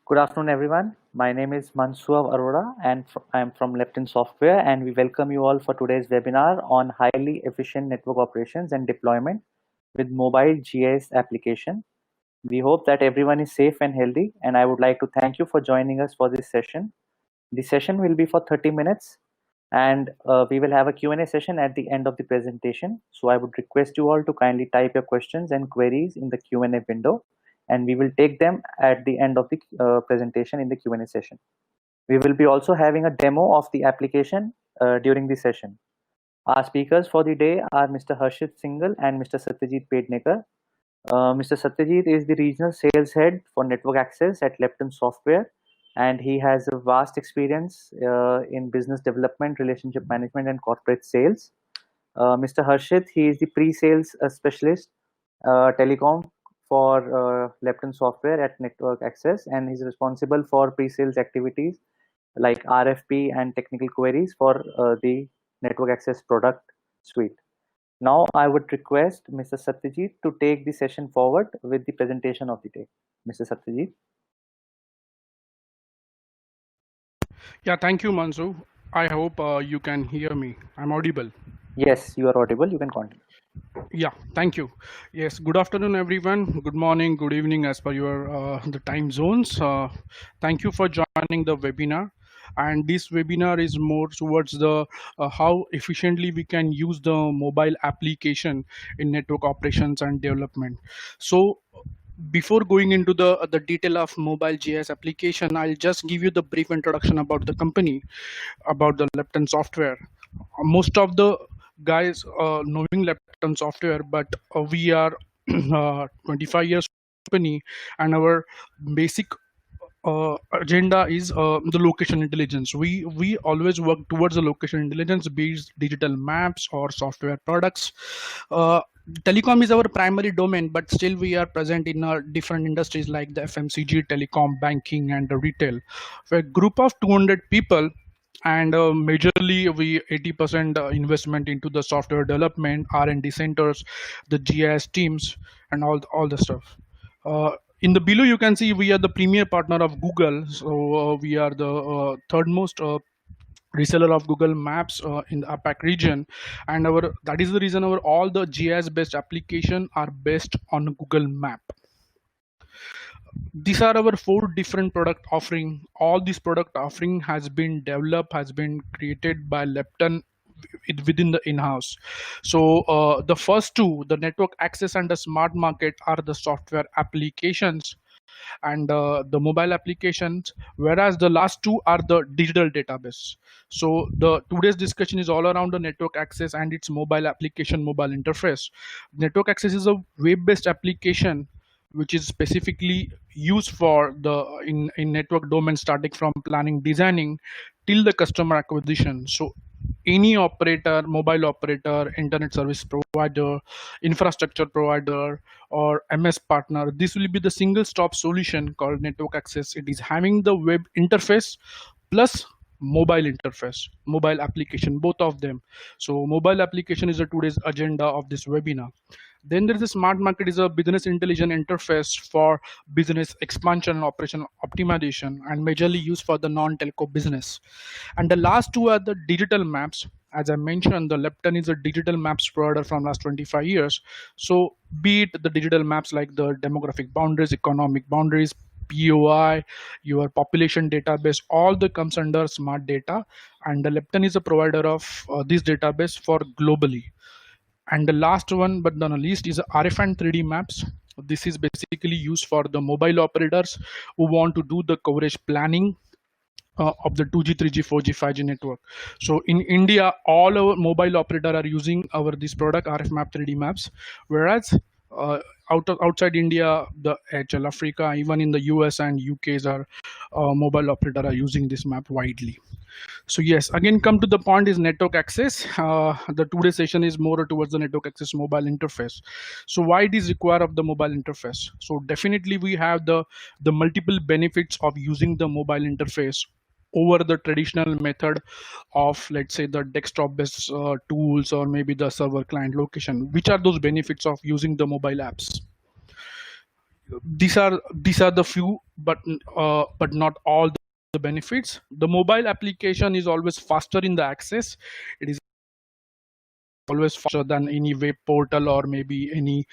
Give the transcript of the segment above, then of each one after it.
Good afternoon, everyone. My name is Mansoor Arora, and I am from Lepton Software, and we welcome you all for today's webinar on highly efficient network operations and deployment with mobile GIS application. We hope that everyone is safe and healthy, and I would like to thank you for joining us for this session. The session will be for 30 minutes, and we will have a Q&A session at the end of the presentation. So I would request you all to kindly type your questions and queries in the Q&A window, and we will take them at the end of the presentation in the Q&A session. We will be also having a demo of the application during the session. Our speakers for the day are Mr. Harshit Singhal and Mr. Satyajit Pednekar. Mr. Satyajit is the regional sales head for network access at Lepton Software, and he has a vast experience in business development, relationship management, and corporate sales. Mr. Harshit, he is the pre-sales specialist telecom for Lepton Software at Network Access, and he's responsible for pre-sales activities like RFP and technical queries for the Network Access product suite. Now I would request Mr. Satyajit to take the session forward with the presentation of the day. Mr. Satyajit. Yeah, thank you, Mansu. I hope you can hear me. I'm audible. Yes, you are audible. You can continue. Yeah, thank you. Yes, good afternoon, everyone. Good morning, good evening, as per your the time zones. Thank you for joining the webinar. And this webinar is more towards the how efficiently we can use the mobile application in network operations and development. So before going into the detail of mobile GIS application, I'll just give you the brief introduction about the company, about the Lepton Software. Most of the guys knowing Lepton Software, but we are 25 years company, and our basic agenda is the location intelligence. We always work towards the location intelligence, be it digital maps or software products. Telecom is our primary domain, but still we are present in different industries like the FMCG, telecom, banking, and retail. For a group of 200 people, and majorly we 80% investment into the software development, R&D centers, the GIS teams, and all the stuff. In the below you can see we are the premier partner of Google, so we are the third most reseller of Google Maps in the APAC region, and that is the reason our all the GIS based application are based on Google Map. These are our 4 different product offering. All this product offering has been developed, has been created by Lepton within the in-house. So the first 2, the network access and the smart market, are the software applications and the mobile applications, whereas the last 2 are the digital database. So the today's discussion is all around the network access and its mobile application, mobile interface. Network access is a web-based application which is specifically used for the in network domain, starting from planning, designing till the customer acquisition. So any operator, mobile operator, internet service provider, infrastructure provider, or MS partner, this will be the single stop solution called network access. It is having the web interface plus mobile interface, mobile application, both of them. So mobile application is today's agenda of this webinar. Then there is a smart market, is a business intelligence interface for business expansion and operation optimization, and majorly used for the non-telco business. And the last 2 are the digital maps. As I mentioned, the Lepton is a digital maps provider from last 25 years. So be it the digital maps like the demographic boundaries, economic boundaries, POI, your population database, all the comes under smart data. And the Lepton is a provider of this database for globally. And the last one but not least is RF and 3D maps. This is basically used for the mobile operators who want to do the coverage planning of the 2G, 3G, 4G, 5G network. So in India, all our mobile operator are using this product, RF map, 3D maps, whereas outside India, the HL Africa, even in the US and UK's are mobile operator are using this map widely. So yes, again come to the point is network access. The today's session is more towards the network access mobile interface. So why it is required of the mobile interface? So definitely we have the multiple benefits of using the mobile interface over the traditional method of, let's say, the desktop based tools or maybe the server client location. Which are those benefits of using the mobile apps? These are the few but not all the benefits. The mobile application is always faster in the access. It is always faster than any web portal or maybe any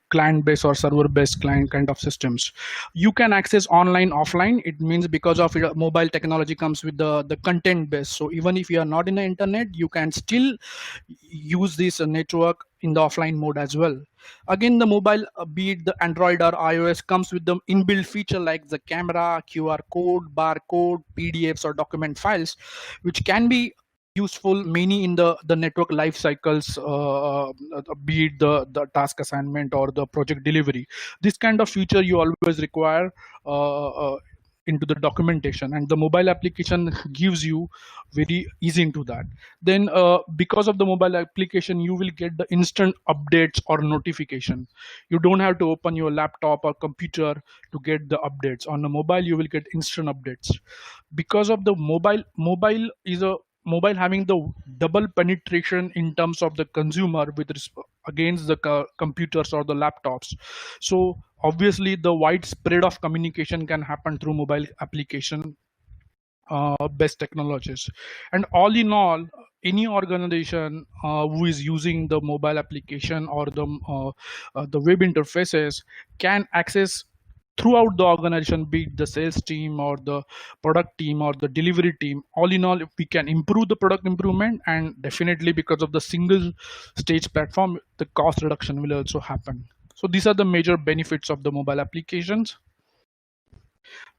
client based or server based client kind of systems. You can access online offline. It means because of mobile technology comes with the content base, so even if you are not in the internet, you can still use this network in the offline mode as well. Again, the mobile, be it the Android or iOS, comes with the inbuilt feature like the camera, QR code, barcode, PDFs or document files, which can be useful many in the network life cycles, be it the task assignment or the project delivery. This kind of feature you always require into the documentation, and the mobile application gives you very easy into that. Then because of the mobile application, you will get the instant updates or notification. You don't have to open your laptop or computer to get the updates. On the mobile you will get instant updates. Because of the mobile having the double penetration in terms of the consumer against the computers or the laptops. So obviously the wide spread of communication can happen through mobile application best technologies. And all in all, any organization who is using the mobile application or the web interfaces can access throughout the organization, be it the sales team or the product team or the delivery team. All in all, if we can improve the product improvement, and definitely because of the single stage platform, the cost reduction will also happen. So these are the major benefits of the mobile applications.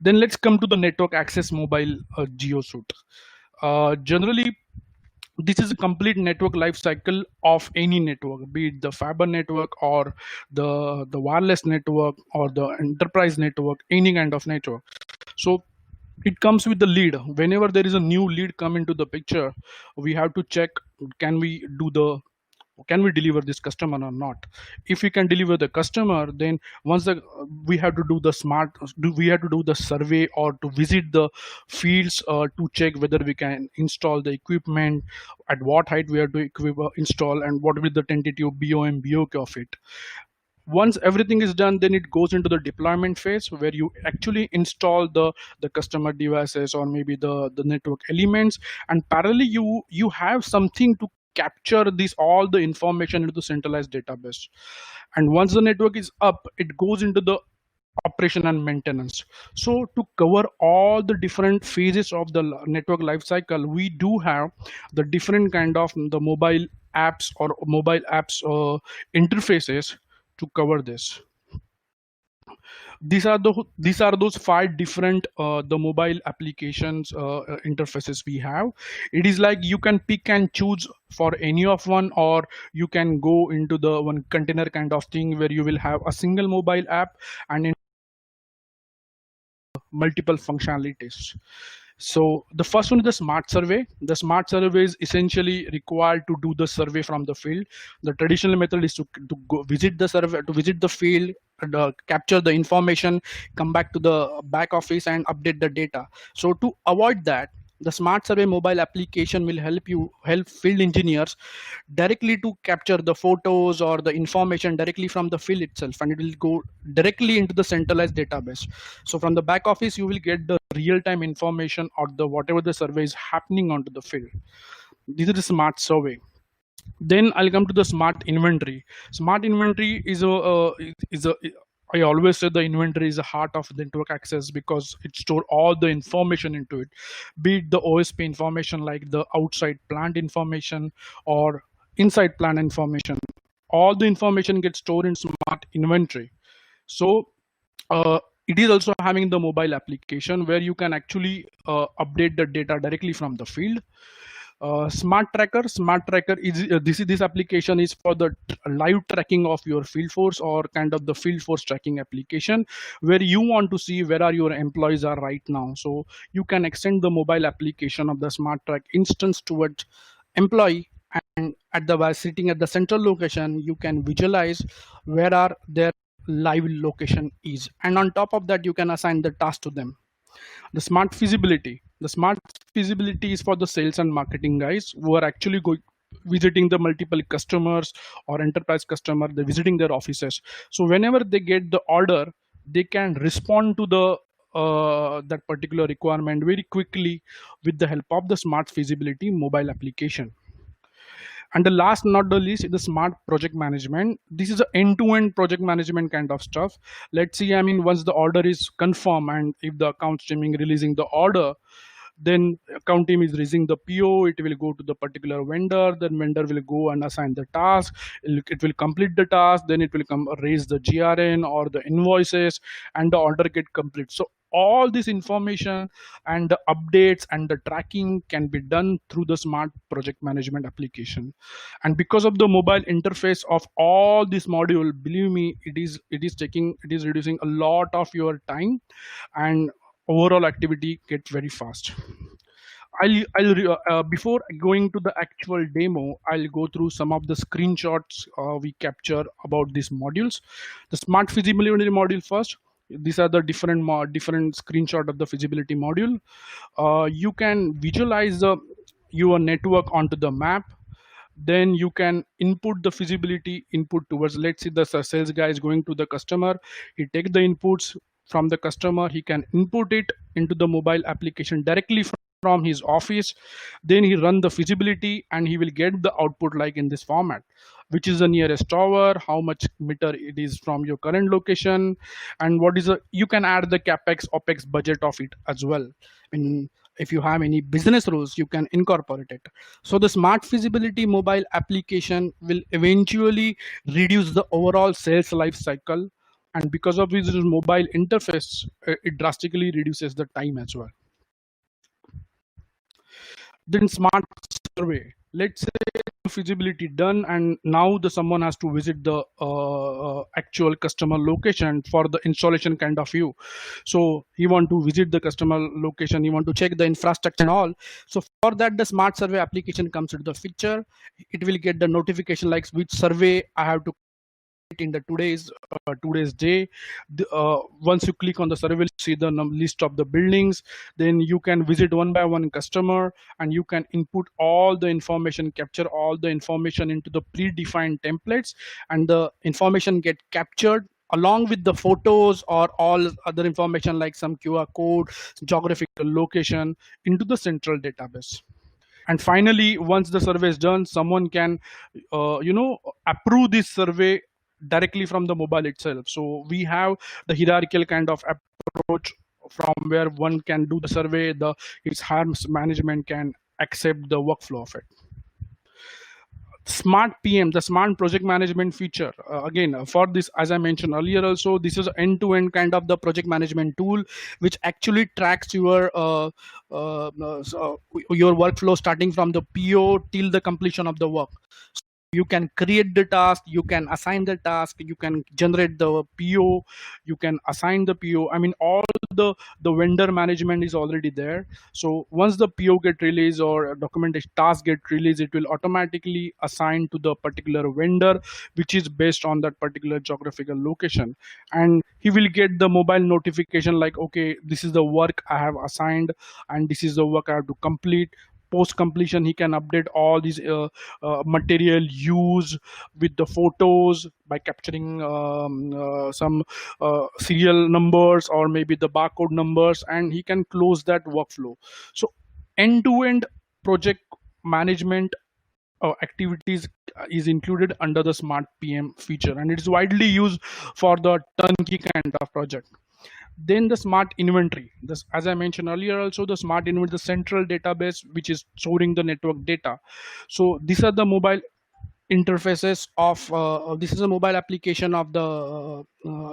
Then let's come to the network access mobile GeoSuite. Generally, this is a complete network life cycle of any network, be it the fiber network or the wireless network or the enterprise network, any kind of network. So it comes with the lead. Whenever there is a new lead come into the picture, we have to check, can we deliver this customer or not. If we can deliver the customer, then once we have to do the survey or to visit the fields to check whether we can install the equipment, at what height we have to install, and what will be the tentative BOK of it. Once everything is done, then it goes into the deployment phase where you actually install the customer devices or maybe the network elements, and parallelly you have something to capture all the information into the centralized database. And once the network is up, it goes into the operation and maintenance. So to cover all the different phases of the network life cycle, we do have the different kind of the mobile apps or mobile apps interfaces to cover this. These are those 5 different the mobile applications interfaces we have. It is like you can pick and choose for any of one, or you can go into the one container kind of thing where you will have a single mobile app and in multiple functionalities. So the first one is the smart survey. The smart survey is essentially required to do the survey from the field. The traditional method is to go visit the survey, to visit the field, capture the information, come back to the back office and update the data. So to avoid that, the smart survey mobile application will help field engineers directly to capture the photos or the information directly from the field itself, and it will go directly into the centralized database. So from the back office, you will get the real-time information or the whatever the survey is happening onto the field. This is the smart survey. Then I'll come to the smart inventory. Smart inventory is a I always say the inventory is the heart of network access because it stores all the information into it, be it the OSP information like the outside plant information or inside plant information. All the information gets stored in smart inventory. So it is also having the mobile application where you can actually update the data directly from the field. SmartTracker is this application is for the live tracking of your field force, or kind of the field force tracking application where you want to see where are your employees are right now. So you can extend the mobile application of the SmartTrack instance towards employee, and while sitting at the central location, you can visualize where are their live location is, and on top of that you can assign the task to them. The smart feasibility is for the sales and marketing guys who are actually visiting the multiple customers or enterprise customer. They're visiting their offices. So whenever they get the order, they can respond to the that particular requirement very quickly with the help of the smart feasibility mobile application. And the last not the least is the smart project management. This is an end-to-end project management kind of stuff. Let's see, I mean, once the order is confirmed and if the account streaming releasing the order, then account team is raising the PO, it will go to the particular vendor, then vendor will go and assign the task, it will complete the task, then it will come raise the GRN or the invoices, and the order get complete. So all this information and the updates and the tracking can be done through the smart project management application. And because of the mobile interface of all this module, believe me, it is reducing a lot of your time, and overall activity gets very fast. Before going to the actual demo, I'll go through some of the screenshots we capture about these modules. The smart feasibility module first. These are the different screenshot of the feasibility module. You can visualize your network onto the map. Then you can input the feasibility input towards, let's say the sales guy is going to the customer, he takes the inputs from the customer, he can input it into the mobile application directly from his office. Then he run the feasibility and he will get the output like in this format, which is the nearest tower, how much meter it is from your current location, and what is the, you can add the capex opex budget of it as well. And if you have any business rules, you can incorporate it. So the smart feasibility mobile application will eventually reduce the overall sales life cycle, and because of this mobile interface, it drastically reduces the time as well. Then smart survey. Let's say feasibility done, and now the someone has to visit the actual customer location for the installation kind of view. So he want to visit the customer location, he want to check the infrastructure and all. So for that, the smart survey application comes into the picture. It will get the notification like which survey I have to in the today's day. Once you click on the survey, see the list of the buildings, then you can visit one by one customer, and you can input all the information, capture all the information into the predefined templates, and the information get captured along with the photos or all other information like some QR code, geographical location, into the central database. And finally, once the survey is done, someone can approve this survey directly from the mobile itself. So we have the hierarchical kind of approach from where one can do the survey, the its harms management can accept the workflow of it. Smart PM, the smart project management feature. Again, for this, as I mentioned earlier also, this is end-to-end kind of the project management tool, which actually tracks your workflow starting from the PO till the completion of the work. You can create the task, you can assign the task, you can generate the PO, you can assign the PO. I mean, all the vendor management is already there. So once the PO get released or documentation task get released, it will automatically assign to the particular vendor, which is based on that particular geographical location. And he will get the mobile notification like, okay, this is the work I have assigned and this is the work I have to complete. Post completion, he can update all these material used with the photos by capturing some serial numbers or maybe the barcode numbers, and he can close that workflow. So end-to-end project management activities is included under the smart PM feature, and it is widely used for the turnkey kind of project. Then the smart inventory, this, as I mentioned earlier also, the smart inventory, the central database which is storing the network data. So these are the mobile interfaces of this is a mobile application of the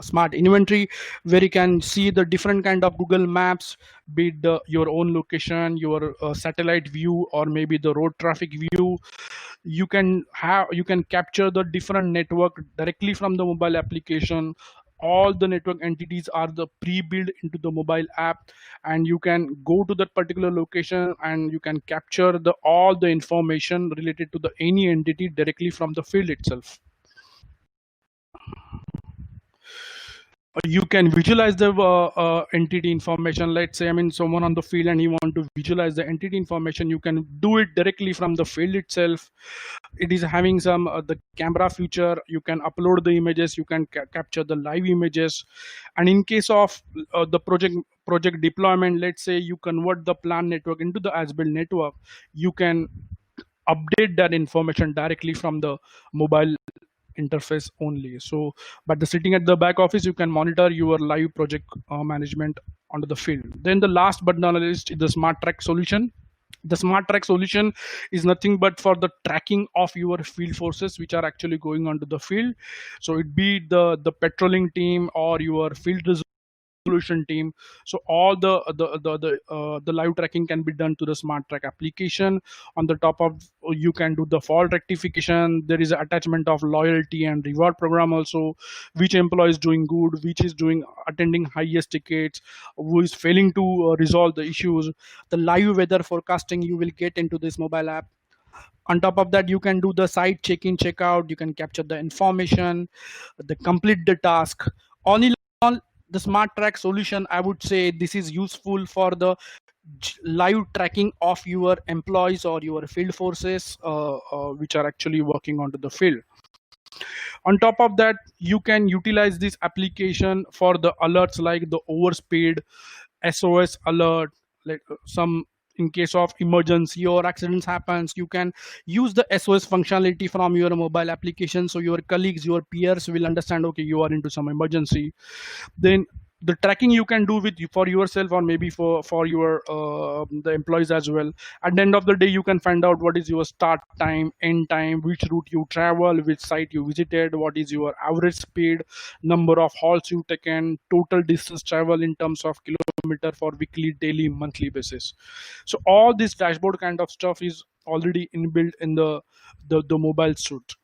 smart inventory, where you can see the different kind of Google Maps, be it your own location, your satellite view, or maybe the road traffic view. You can capture the different network directly from the mobile application. All the network entities are the pre-built into the mobile app, and you can go to that particular location and you can capture the all the information related to the any entity directly from the field itself. you can visualize the entity information. Let's say someone on the field and he want to visualize the entity information, you can do it directly from the field itself. It is having some the camera feature. You can upload the images, you can capture the live images. And in case of the project deployment, let's say you convert the plan network into the as built network, you can update that information directly from the mobile interface only. So but the sitting at the back office, you can monitor your live project management onto the field. Then the last but not least is the SmartTrack solution. The SmartTrack solution is nothing but for the tracking of your field forces which are actually going onto the field. So it be the patrolling team or your field solution team. So all the live tracking can be done to the SmartTrack application. On the top of, you can do the fault rectification. There is an attachment of loyalty and reward program also, which employee is doing good, which is doing attending highest tickets, who is failing to resolve the issues. The live weather forecasting you will get into this mobile app. On top of that, you can do the site check-in check-out, you can capture the information, the complete the task. All in all, the SmartTrack solution, I would say this is useful for the live tracking of your employees or your field forces which are actually working onto the field. On top of that, you can utilize this application for the alerts like the overspeed, SOS alert, like some in case of emergency or accidents happens, you can use the SOS functionality from your mobile application, so your colleagues, your peers will understand, okay, you are into some emergency. Then the tracking you can do with for yourself or maybe for your the employees as well. At the end of the day, you can find out what is your start time, end time, which route you travel, which site you visited, what is your average speed, number of halts you taken, total distance travel in terms of kilometer for weekly, daily, monthly basis. So all this dashboard kind of stuff is already inbuilt in the mobile suite.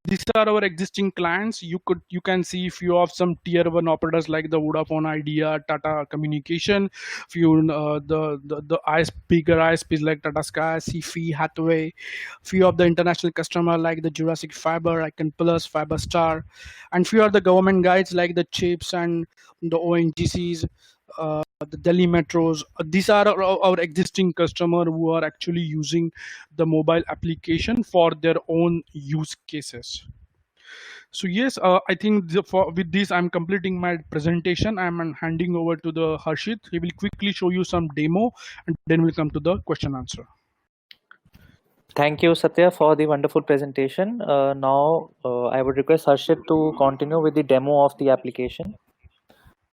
These are our existing clients. You can see few of some tier 1 operators like the Vodafone Idea, Tata Communication, few the bigger ISPs like Tata Sky, Sifi, Hathway, few of the international customer like the Jurassic Fiber, Icon Plus, Fiber Star, and few of the government guides like the CHIPS and the ONGCs, the Delhi metros. These are our existing customer who are actually using the mobile application for their own use cases. So yes, I think with this I'm completing my presentation. I'm handing over to the Harshit. He will quickly show you some demo and then we'll come to the question answer. Thank you, Satya, for the wonderful presentation. Now, I would request Harshit to continue with the demo of the application.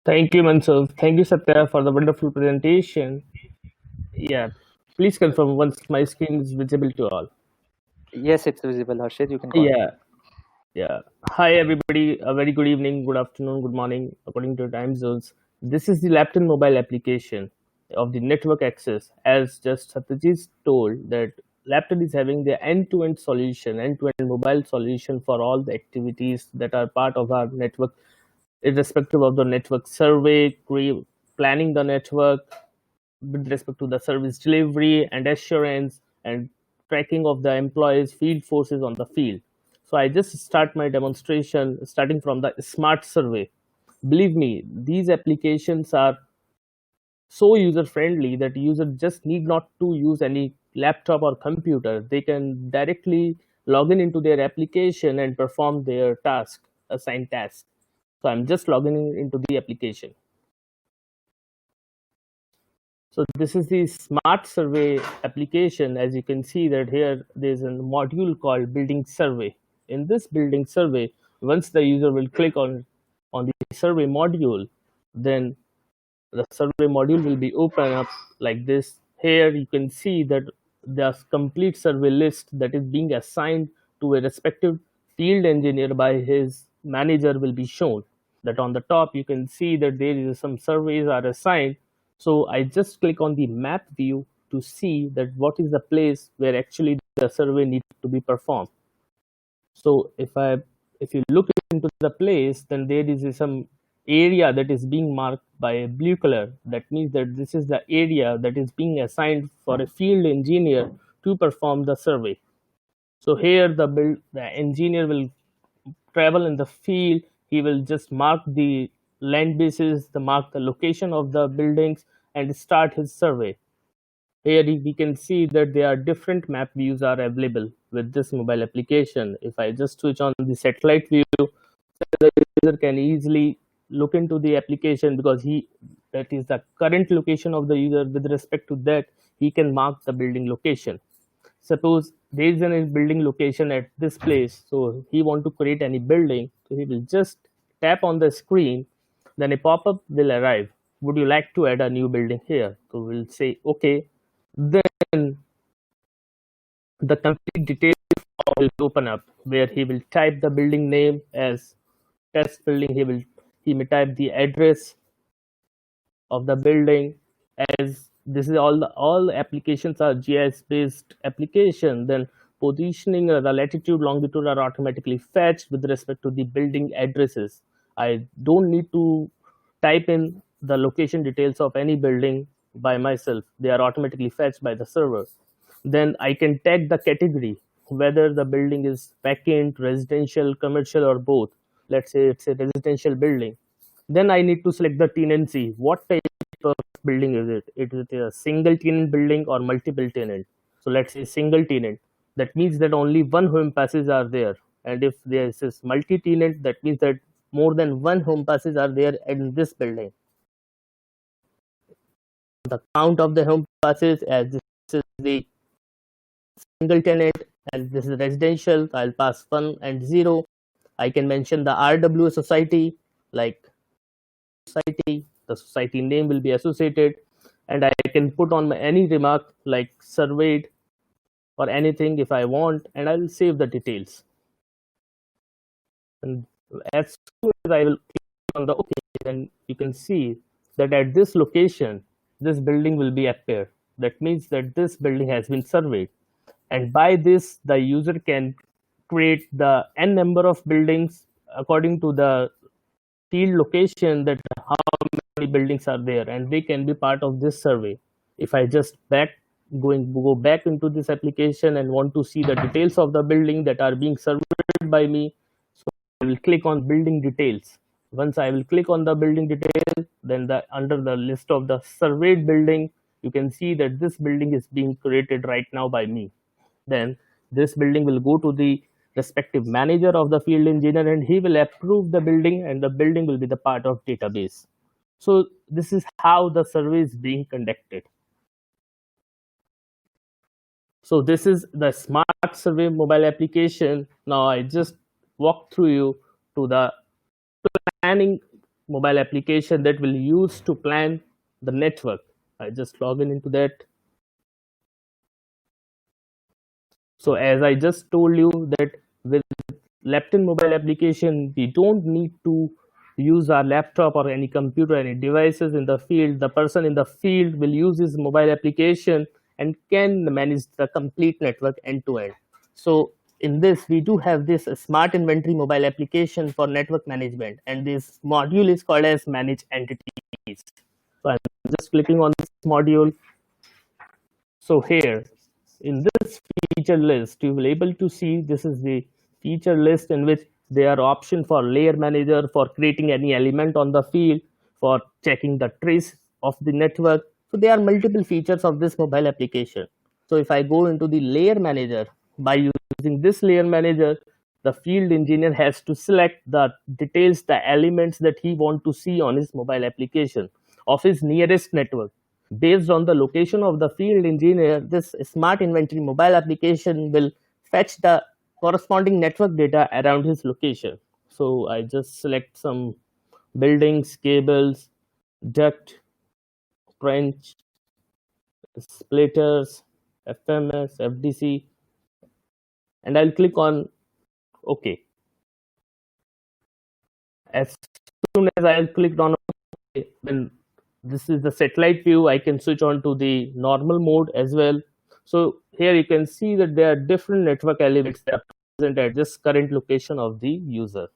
Thank you, Mansur. Thank you, Satya, for the wonderful presentation. Yeah, please confirm once my screen is visible to all. Yes, it's visible, Harshit. You can continue. Yeah. Hi, everybody. A very good evening, good afternoon, good morning, according to your time zones. This is the Lapton mobile application of the network access. As just Satyajit told, that Lapton is having the end-to-end solution, end-to-end mobile solution for all the activities that are part of our network, irrespective of the network survey, planning the network, with respect to the service delivery and assurance and tracking of the employees, field forces on the field. So I just start my demonstration starting from the smart survey. Believe me, these applications are so user friendly that user just need not to use any laptop or computer. They can directly log in into their application and perform their assigned task. So I'm just logging into the application. So this is the smart survey application. As you can see that here there's a module called building survey. In this building survey, once the user will click on the survey module, then the survey module will be open up like this. Here you can see that the complete survey list that is being assigned to a respective field engineer by his manager will be shown. That on the top you can see that there is some surveys are assigned. So I just click on the map view to see that what is the place where actually the survey needs to be performed. So if you look into the place, then there is some area that is being marked by a blue color. That means that this is the area that is being assigned for a field engineer to perform the survey. So here the engineer will travel in the field he will just mark the land bases, mark the location of the buildings, and start his survey. Here we can see that there are different map views are available with this mobile application. If I just switch on the satellite view, the user can easily look into the application, because that is the current location of the user. With respect to that, he can mark the building location. Suppose there is a building location at this place, so he want to create any building, so he will just tap on the screen, then a pop-up will arrive. Would you like to add a new building here? So we'll say okay. Then the complete details will open up, where he will type the building name as test building. He may type the address of the building. As this is all applications are GIS based application, then positioning, the latitude longitude are automatically fetched with respect to the building addresses. I don't need to type in the location details of any building by myself. They are automatically fetched by the server. Then I can tag the category, whether the building is vacant, residential, commercial, or both. Let's say it's a residential building. Then I need to select the tenancy. What type of building is it? Is it a single tenant building or multiple tenant? So let's say single tenant. That means that only one home passes are there. And if there is multi-tenant, that means that more than one home passes are there in this building. The count of the home passes, as this is the single tenant and this is residential, I'll pass 1 and 0. I can mention the RWA society, like society, the society name will be associated, and I can put on any remark like surveyed or anything if I want, and I will save the details. And as soon as I will click on the OK, then you can see that at this location, this building will be appear. That means that this building has been surveyed. And by this, the user can create the n number of buildings according to the field location, that how many buildings are there, and they can be part of this survey. If I just go back into this application and want to see the details of the building that are being surveyed by me, so I will click on building details. Once I will click on the building details, then under the list of the surveyed building, you can see that this building is being created right now by me. Then this building will go to the respective manager of the field engineer, and he will approve the building, and the building will be the part of database. So this is how the survey is being conducted. So this is the Smart Survey mobile application. Now I just walk through you to the planning mobile application that will use to plan the network. I just log into that. So as I just told you that with Lepton mobile application, we don't need to use our laptop or any computer, any devices in the field. The person in the field will use his mobile application and can manage the complete network end to end. So in this, we do have this smart inventory mobile application for network management, and this module is called as manage entities. So I'm just clicking on this module. So here in this feature list, you will able to see this is the feature list in which there are options for layer manager, for creating any element on the field, for checking the trace of the network. So there are multiple features of this mobile application. So if I go into the layer manager, by using this layer manager, the field engineer has to select the details, the elements that he want to see on his mobile application of his nearest network. Based on the location of the field engineer, this smart inventory mobile application will fetch the corresponding network data around his location. So I just select some buildings, cables, duct, trench, splitters, FMS, FDC, and I'll click on OK. As soon as I'll click on OK, then this is the satellite view. I can switch on to the normal mode as well. So here you can see that there are different network elements that are present at this current location of the user.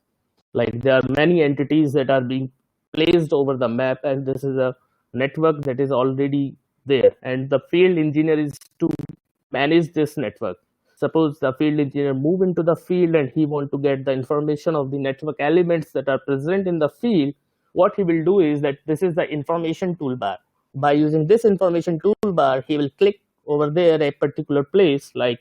Like there are many entities that are being placed over the map, and this is a network that is already there, and the field engineer is to manage this network. suppose the field engineer move into the field and he want to get the information of the network elements that are present in the field, what he will do is that this is the information toolbar. By using this information toolbar, he will click over there a particular place, like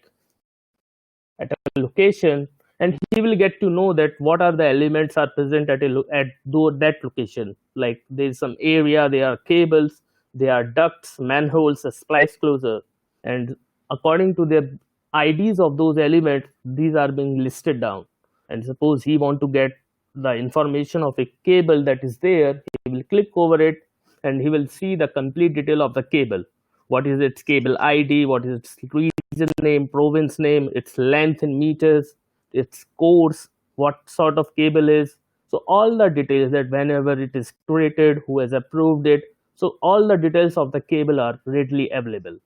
at a location, and he will get to know that what are the elements are present at that location. Like there is some area, there are cables, there are ducts, manholes, a splice closer, and according to the IDs of those elements, these are being listed down. And suppose he want to get the information of a cable that is there, he will click over it and he will see the complete detail of the cable. What is its cable ID, what is its region name, province name, its length in meters, its course, what sort of cable is. So all the details, that whenever it is created, who has approved it, so all the details of the cable are readily available.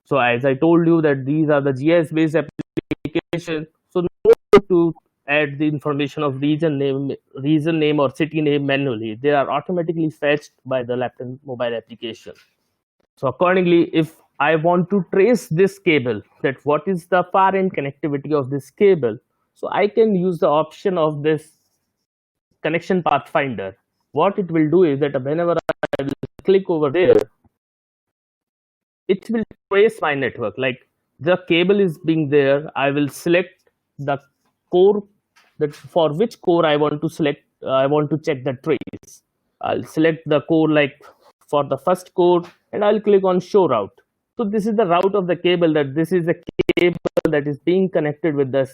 So as I told you that these are the GIS based applications, so no need to add the information of region name or city name manually. They are automatically fetched by the laptop mobile application. So accordingly, if I want to trace this cable, that what is the far end connectivity of this cable, so I can use the option of this connection pathfinder. What it will do is that whenever I will click over there, it will trace my network. Like the cable is being there, I will select the core, that for which core I want to select, I want to check the trace. I'll select the core like for the first core, and I'll click on show route. So this is the route of the cable, that this is a cable that is being connected with the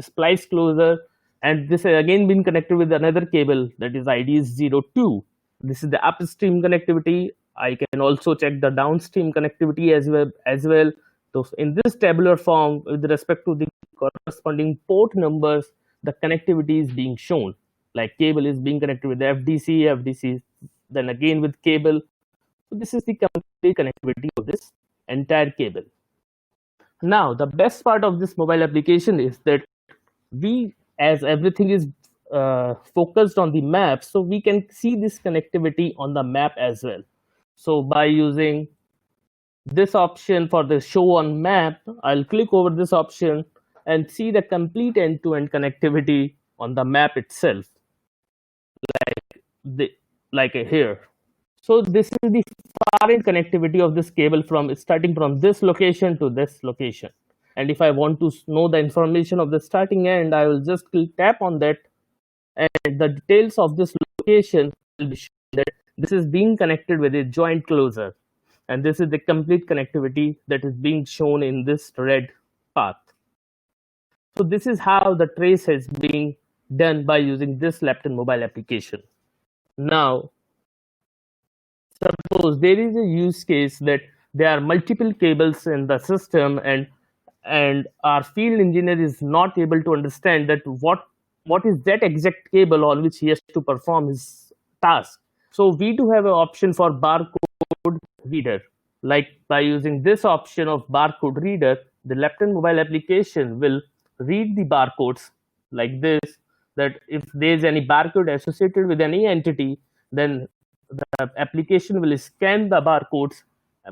splice closer, and this has again been connected with another cable that is ID is 02. This is the upstream connectivity. I can also check the downstream connectivity as well. So in this tabular form, with respect to the corresponding port numbers, the connectivity is being shown. Like cable is being connected with the FDC, then again with cable. So this is the complete connectivity of this entire cable. Now, the best part of this mobile application is that we, as everything is focused on the map, so we can see this connectivity on the map as well. So by using this option for the show on map, I'll click over this option and see the complete end-to-end connectivity on the map itself, like here. So this is the far end connectivity of this cable from starting from this location to this location. And if I want to know the information of the starting end, I will just tap on that, and the details of this location will be shown, that this is being connected with a joint closer, and this is the complete connectivity that is being shown in this red path. So this is how the trace is being done by using this laptop mobile application. Now, suppose there is a use case that there are multiple cables in the system, and our field engineer is not able to understand that what is that exact cable on which he has to perform his task. So we do have an option for barcode reader. Like by using this option of barcode reader, the laptop mobile application will read the barcodes like this, that if there is any barcode associated with any entity, then the application will scan the barcodes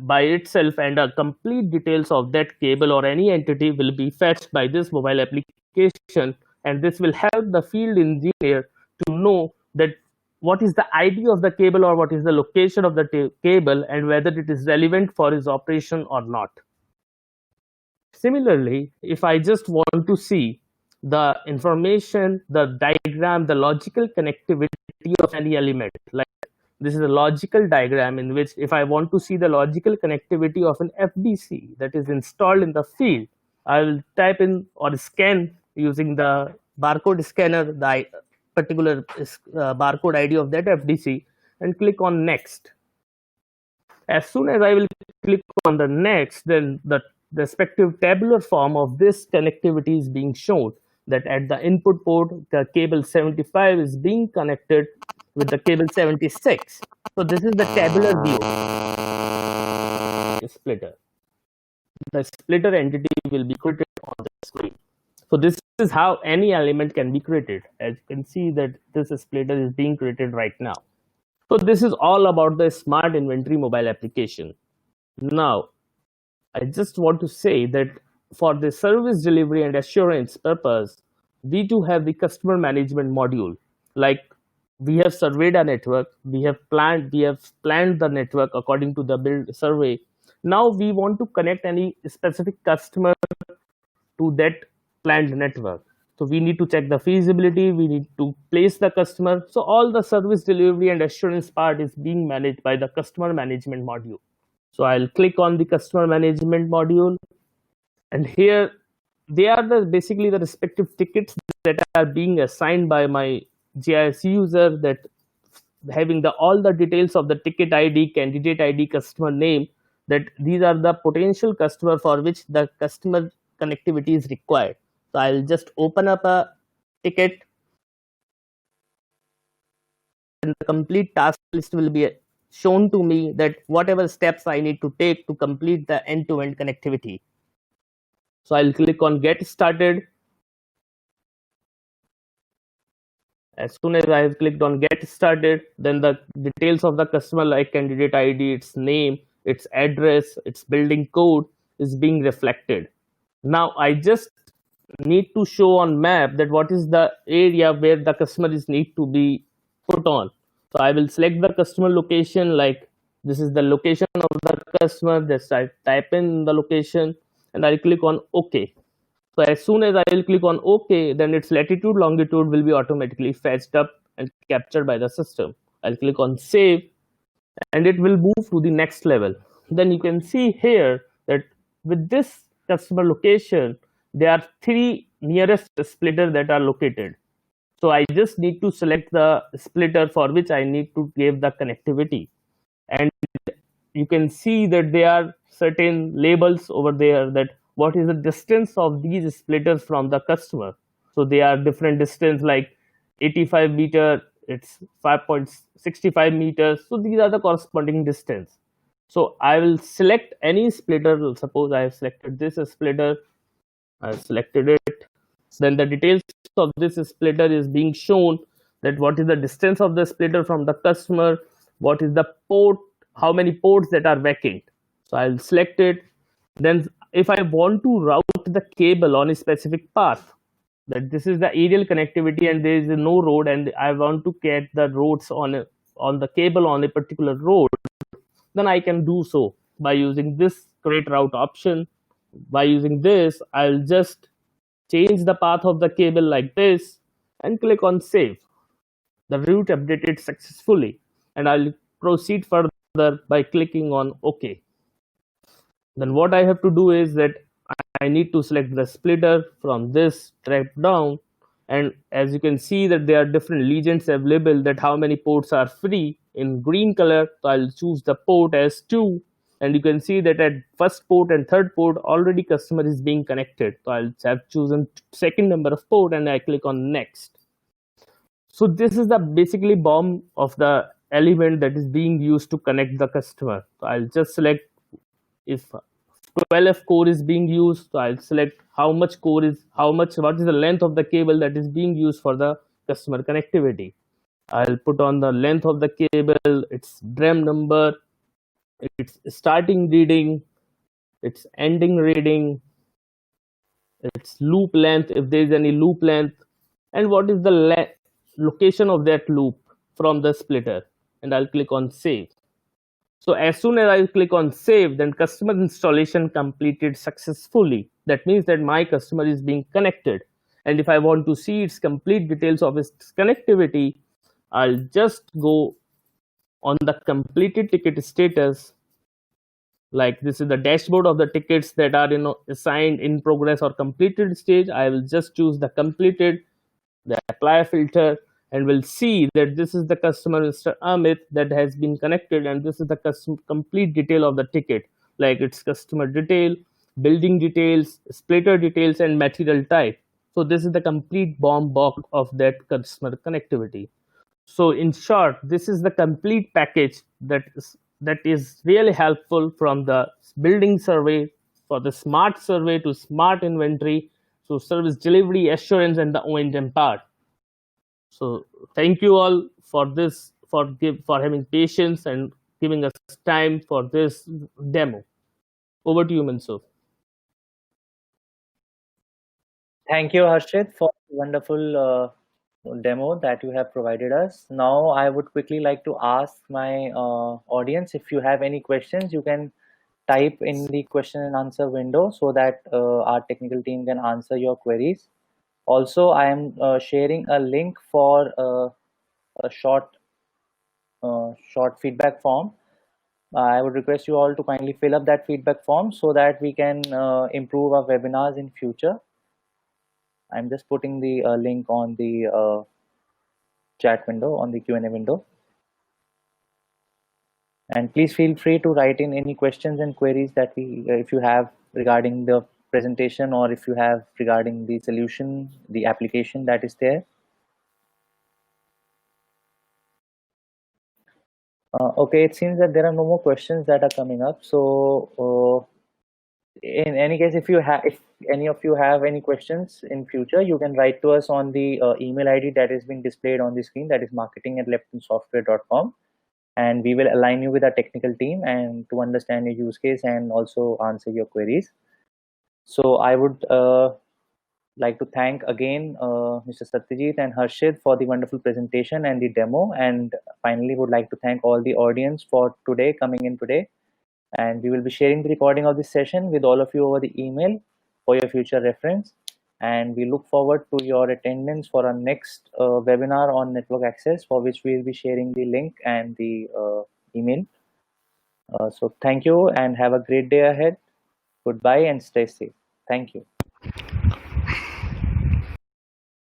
by itself, and the complete details of that cable or any entity will be fetched by this mobile application, and this will help the field engineer to know that what is the ID of the cable or what is the location of the cable, and whether it is relevant for his operation or not. Similarly, if I just want to see the information, the diagram, the logical connectivity of any element, like this is a logical diagram in which if I want to see the logical connectivity of an FDC that is installed in the field, I will type in or scan using the barcode scanner the particular barcode ID of that FDC and click on next. As soon as I will click on the next, then the respective tabular form of this connectivity is being shown, that at the input port, the cable 75 is being connected with the cable 76. So this is the tabular view. Splitter. The splitter entity will be created on the screen. So this is how any element can be created. As you can see that this splitter is being created right now. So this is all about the smart inventory mobile application. Now, I just want to say that for the service delivery and assurance purpose, we do have the customer management module. Like, we have surveyed a network, we have planned the network according to the build survey. Now we want to connect any specific customer to that planned network. So we need to check the feasibility, we need to place the customer. So all the service delivery and assurance part is being managed by the customer management module. So I'll click on the customer management module, and here they are basically the respective tickets that are being assigned by my GIS user, that having all the details of the ticket ID, candidate ID, customer name, that these are the potential customer for which the customer connectivity is required. So I'll just open up a ticket, and the complete task list will be shown to me, that whatever steps I need to take to complete the end-to-end connectivity. So I'll click on get started. As soon as I have clicked on get started, then the details of the customer, like candidate ID, its name, its address, its building code, is being reflected. Now I just need to show on map that what is the area where the customer is need to be put on. So I will select the customer location, like this is the location of the customer. Just I type in the location and I'll click on OK. So as soon as I will click on OK, then its latitude, longitude will be automatically fetched up and captured by the system. I'll click on save, and it will move to the next level. Then you can see here that with this customer location, there are 3 nearest splitter that are located. So I just need to select the splitter for which I need to give the connectivity. And you can see that there are certain labels over there, that what is the distance of these splitters from the customer. So they are different distance, like 85 meter, it's 5.65 meters. So these are the corresponding distance. So I will select any splitter. Suppose I have selected this splitter, I have selected it. Then the details of this splitter is being shown, that what is the distance of the splitter from the customer, what is the port, how many ports that are vacant. So I'll select it. Then if I want to route the cable on a specific path, that this is the aerial connectivity and there is no road, and I want to get the roads on the cable on a particular road, then I can do so by using this create route option. By using this, I'll just change the path of the cable like this and click on save. The route updated successfully, and I'll proceed further by clicking on OK. Then what I have to do is that I need to select the splitter from this drop down, and as you can see that there are different legends available, that how many ports are free in green color. So I'll choose the port as 2, and you can see that at first port and third port already customer is being connected. So I'll have chosen second number of port and I click on next. So this is the basically BOM of the element that is being used to connect the customer. So I'll just select, if 12F core is being used, so I'll select what is the length of the cable that is being used for the customer connectivity. I'll put on the length of the cable, its DRAM number, its starting reading, its ending reading, its loop length, if there is any loop length, and what is the location of that loop from the splitter, and I'll click on save. So as soon as I click on save, then customer installation completed successfully. That means that my customer is being connected. And if I want to see its complete details of its connectivity, I'll just go on the completed ticket status. Like this is the dashboard of the tickets that are assigned, in progress, or completed stage. I will just choose the completed, the apply filter, and we'll see that this is the customer, Mr. Amit, that has been connected, and this is the complete detail of the ticket, like its customer detail, building details, splitter details, and material type. So this is the complete BOM box of that customer connectivity. So in short, this is the complete package that is really helpful, from the building survey, for the smart survey, to smart inventory, so service delivery, assurance, and the O&M part. So thank you all for this, for having patience and giving us time for this demo. Over to you, Mansoor. Thank you, Harshit, for the wonderful demo that you have provided us. Now, I would quickly like to ask my audience, if you have any questions, you can type in the question and answer window so that our technical team can answer your queries. Also, I am sharing a link for a short feedback form. I would request you all to kindly fill up that feedback form so that we can improve our webinars in future. I'm just putting the link on the chat window, on the Q&A window. And please feel free to write in any questions and queries that if you have regarding the presentation, or if you have regarding the solution, the application that is there. Okay, it seems that there are no more questions that are coming up. So in any case, if any of you have any questions in future, you can write to us on the email ID that is being displayed on the screen, that is marketing@leptonsoftware.com, and we will align you with our technical team and to understand your use case and also answer your queries. So I would like to thank again Mr. Satyajit and Harshit for the wonderful presentation and the demo, and finally would like to thank all the audience for today, coming in today. And we will be sharing the recording of this session with all of you over the email for your future reference. And we look forward to your attendance for our next webinar on network access, for which we will be sharing the link and the email. So thank you and have a great day ahead. Goodbye and stay safe. Thank you.